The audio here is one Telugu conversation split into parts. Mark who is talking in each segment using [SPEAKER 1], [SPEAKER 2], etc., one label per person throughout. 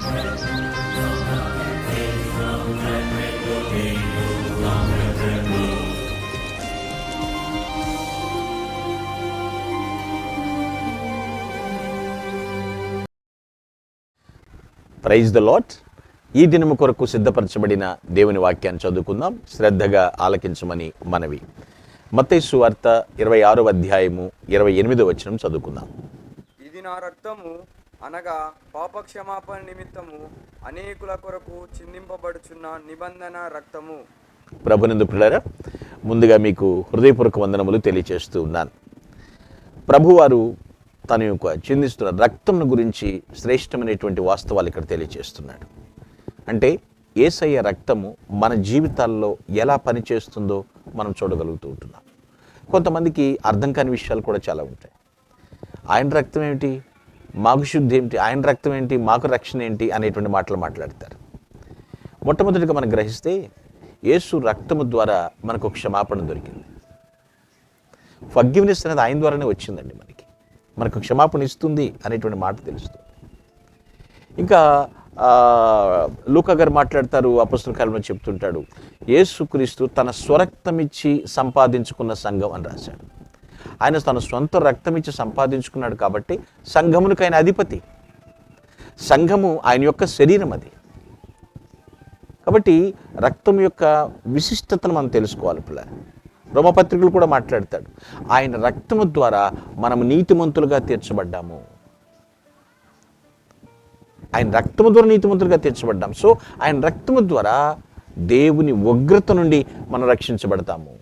[SPEAKER 1] Praise the lord. ఈ దినము కొరకు సిద్ధపరచబడిన దేవుని వాక్యాన్ని చదువుకుందాం. శ్రద్ధగా ఆలకించమని మనవి. మత్తయి సువార్త 26వ అధ్యాయము 28వ వచనం చదువుకుందాం.
[SPEAKER 2] ఇది నా రక్తము అనగా పాపక్షమాపణ నిమిత్తము అనేకుల కొరకు చిందింపబడుచున్న నిబంధన రక్తము.
[SPEAKER 1] ప్రభునందు ప్రియులారా, ముందుగా మీకు హృదయపూర్వక వందనములు తెలియచేస్తూ ఉన్నాను. ప్రభువారు తన యొక్క చిందిస్తున్న రక్తం గురించి శ్రేష్టమైనటువంటి వాస్తవాలు ఇక్కడ తెలియచేస్తున్నాడు. అంటే యేసయ్య రక్తము మన జీవితాల్లో ఎలా పనిచేస్తుందో మనం చూడగలుగుతూ ఉంటున్నాం. కొంతమందికి అర్థం కాని విషయాలు కూడా చాలా ఉంటాయి. ఆయన రక్తం ఏమిటి, మాకు శుద్ధి ఏమిటి, ఆయన రక్తం ఏంటి, మాకు రక్షణ ఏంటి అనేటువంటి మాటలు మాట్లాడతారు. మొట్టమొదటిగా మనం గ్రహిస్తే యేసు రక్తము ద్వారా మనకు క్షమాపణ దొరికింది. ఫర్గివ్నెస్ అనేది ఆయన ద్వారానే వచ్చిందండి. మనకు క్షమాపణ ఇస్తుంది అనేటువంటి మాట తెలుస్తుంది. ఇంకా లూకా గారు మాట్లాడతారు, అపొస్తలుల కార్యములో చెప్తుంటాడు, యేసుక్రీస్తు తన స్వరక్తం ఇచ్చి సంపాదించుకున్న సంఘం అని రాశాడు. ఆయన తన సొంత రక్తం ఇచ్చి సంపాదించుకున్నాడు కాబట్టి సంఘమునికి ఆయన అధిపతి. సంఘము ఆయన యొక్క శరీరం అది. కాబట్టి రక్తం యొక్క విశిష్టతను మనం తెలుసుకోవాలి పిల్లలు. రోమపత్రికలు కూడా మాట్లాడతాడు, ఆయన రక్తము ద్వారా మనము నీతిమంతులుగా తీర్చబడ్డాము. ఆయన రక్తము ద్వారా నీతిమంతులుగా తీర్చబడ్డాము. సో ఆయన రక్తము ద్వారా దేవుని ఉగ్రత నుండి మనం రక్షించబడతాము.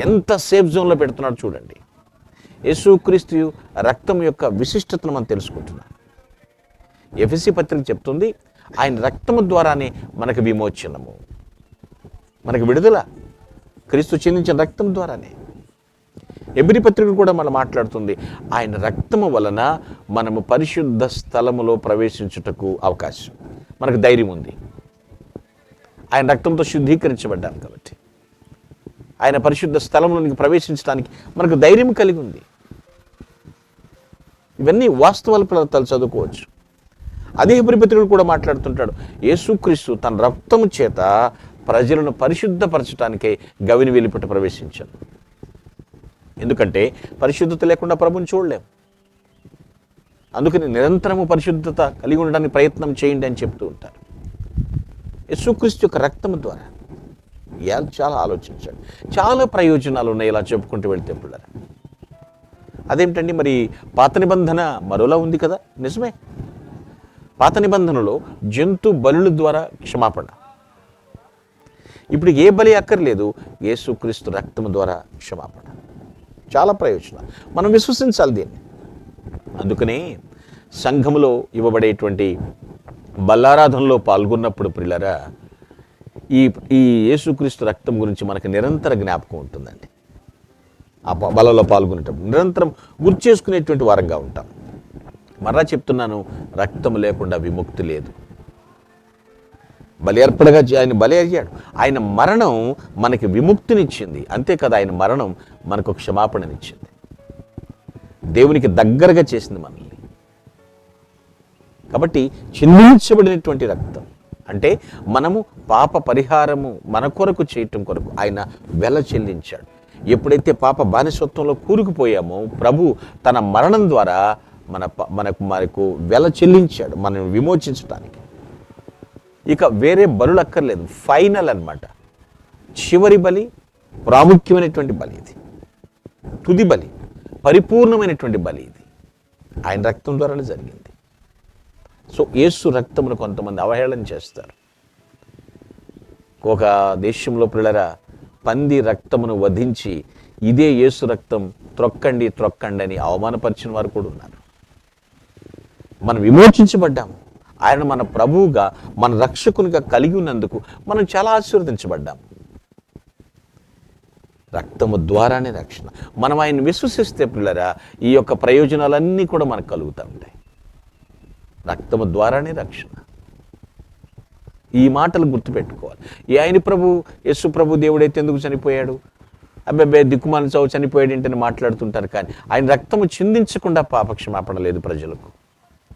[SPEAKER 1] ఎంత సేఫ్ జోన్లో పెడుతున్నాడు చూడండి. యేసుక్రీస్తు రక్తం యొక్క విశిష్టతను మనం తెలుసుకుంటున్నాం. ఎఫెసీ పత్రిక చెప్తుంది, ఆయన రక్తము ద్వారానే మనకు విమోచనము, మనకు విడుదల క్రీస్తు చెందించిన రక్తం ద్వారానే. హెబ్రీ పత్రిక కూడా మనం మాట్లాడుతుంది, ఆయన రక్తము వలన మనము పరిశుద్ధ స్థలములో ప్రవేశించుటకు అవకాశం, మనకు ధైర్యం ఉంది. ఆయన రక్తంతో శుద్ధీకరించబడ్డాం కాబట్టి ఆయన పరిశుద్ధ స్థలంలోనికి ప్రవేశించడానికి మనకు ధైర్యం కలిగి ఉంది. ఇవన్నీ వాస్తవాల పదార్థాలు చదువుకోవచ్చు. అదే హెబ్రీ పత్రికలు కూడా మాట్లాడుతుంటాడు, యేసుక్రీస్తు తన రక్తము చేత ప్రజలను పరిశుద్ధపరచడానికే గవిని వెలుపట ప్రవేశించాను. ఎందుకంటే పరిశుద్ధత లేకుండా ప్రభుని చూడలేం. అందుకని నిరంతరము పరిశుద్ధత కలిగి ఉండడానికి ప్రయత్నం చేయండి అని చెప్తూ ఉంటారు. యేసుక్రీస్తు యొక్క రక్తము ద్వారా చాలా ఆలోచించాడు. చాలా ప్రయోజనాలు ఉన్నాయి ఇలా చెప్పుకుంటూ వెళ్తే పిల్లలు. అదేమిటండి, మరి పాత నిబంధన మరోలా ఉంది కదా. నిజమే, పాత నిబంధనలో జంతు బలుల ద్వారా క్షమాపణ. ఇప్పుడు ఏ బలి అక్కర్లేదు, యేసుక్రీస్తు రక్తము ద్వారా క్షమాపణ. చాలా ప్రయోజనాలు, మనం విశ్వసించాలి దీన్ని. అందుకనే సంఘములో ఇవ్వబడేటువంటి బల్లారాధనలో పాల్గొన్నప్పుడు ప్రియులారా, ఈ యేసుక్రీస్తు రక్తం గురించి మనకు నిరంతర జ్ఞాపకం ఉంటుందండి. ఆ బలలో పాల్గొనేటప్పుడు నిరంతరం గుర్తు చేసుకునేటువంటి వారంగా ఉంటాం. మరలా చెప్తున్నాను, రక్తం లేకుండా విముక్తి లేదు. బలి అర్పణగా ఆయన బలి అయ్యాడు. ఆయన మరణం మనకి విముక్తినిచ్చింది. అంతేకాదు, ఆయన మరణం మనకు క్షమాపణనిచ్చింది, దేవునికి దగ్గరగా చేసింది మనల్ని. కాబట్టి చిందించబడినటువంటి రక్తం అంటే మనము పాప పరిహారము మన కొరకు చేయటం కొరకు ఆయన వెల చెల్లించాడు. ఎప్పుడైతే పాప బానిసత్వంలో కూరుకుపోయామో ప్రభు తన మరణం ద్వారా మనకు వెల చెల్లించాడు, మనం విమోచించడానికి. ఇక వేరే బలులు అక్కర్లేదు. ఫైనల్ అన్నమాట, చివరి బలి, ప్రాముఖ్యమైనటువంటి బలి ఇది, తుది బలి, పరిపూర్ణమైనటువంటి బలి ఇది ఆయన రక్తం ద్వారానే జరిగింది. సో యేసు రక్తమును కొంతమంది అవహేళన చేస్తారు. ఒక దేశంలో పిల్లరా పంది రక్తమును వధించి ఇదే యేసు రక్తం త్రొక్కండి త్రొక్కండి అని అవమానపరిచిన వారు కూడా ఉన్నారు. మనం విమోచించబడ్డాము. ఆయన మన ప్రభువుగా, మన రక్షకునిగా కలిగి ఉన్నందుకు మనం చాలా ఆశీర్వదించబడ్డాము. రక్తము ద్వారానే రక్షణ. మనం ఆయన విశ్వసిస్తే పిల్లరా ఈ యొక్క ప్రయోజనాలన్నీ కూడా మనకు కలుగుతూ ఉంటాయి. రక్తము ద్వారానే రక్షణ. ఈ మాటలు గుర్తుపెట్టుకోవాలి. ఈ ఆయన ప్రభు, యేసు ప్రభు దేవుడైతే ఎందుకు చనిపోయాడు, అబ్బాయి దిక్కుమాల చావు చనిపోయాడు ఏంటని మాట్లాడుతుంటారు. కానీ ఆయన రక్తము చిందించకుండా పాపక్షమాపణ లేదు ప్రజలకు.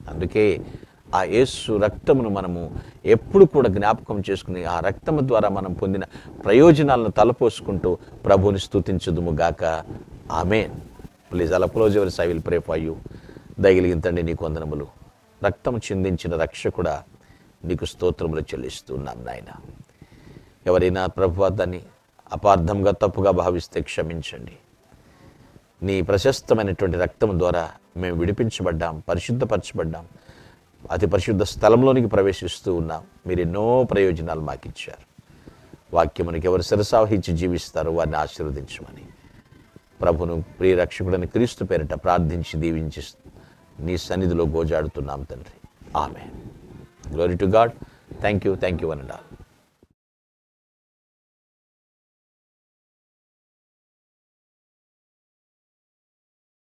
[SPEAKER 1] అందుకే ఆ యేసు రక్తమును మనము ఎప్పుడు కూడా జ్ఞాపకం చేసుకుని ఆ రక్తము ద్వారా మనం పొందిన ప్రయోజనాలను తలపోసుకుంటూ ప్రభువుని స్తుతించుదుము గాక. ఆమేన్. ప్లీజ్ అలా close yours. I will pray for you. దయగలిగిన తండ్రి నీకు వందనములు. రక్తము చిందించిన రక్షకుడా నీకు స్తోత్రములు చెల్లిస్తున్నాం నాయన. ఎవరైనా ప్రభువా దాన్ని అపార్థంగా తప్పుగా భావిస్తే క్షమించండి. నీ ప్రశస్తమైనటువంటి రక్తం ద్వారా మేము విడిపించబడ్డాం, పరిశుద్ధపరచబడ్డాం, అతి పరిశుద్ధ స్థలంలోనికి ప్రవేశిస్తూ ఉన్నాం. మీరు ఎన్నో ప్రయోజనాలు మాకు ఇచ్చారు. వాక్యమునికి ఎవరు శిరసావహించి జీవిస్తారో వారిని ఆశీర్వదించమని ప్రభును ప్రియ రక్షకుడని క్రీస్తు పేరిట ప్రార్థించి దీవించి నీ సన్నిధిలో గోజాడుతున్నాం తండ్రి. Amen. Glory to God. Thank you one and all.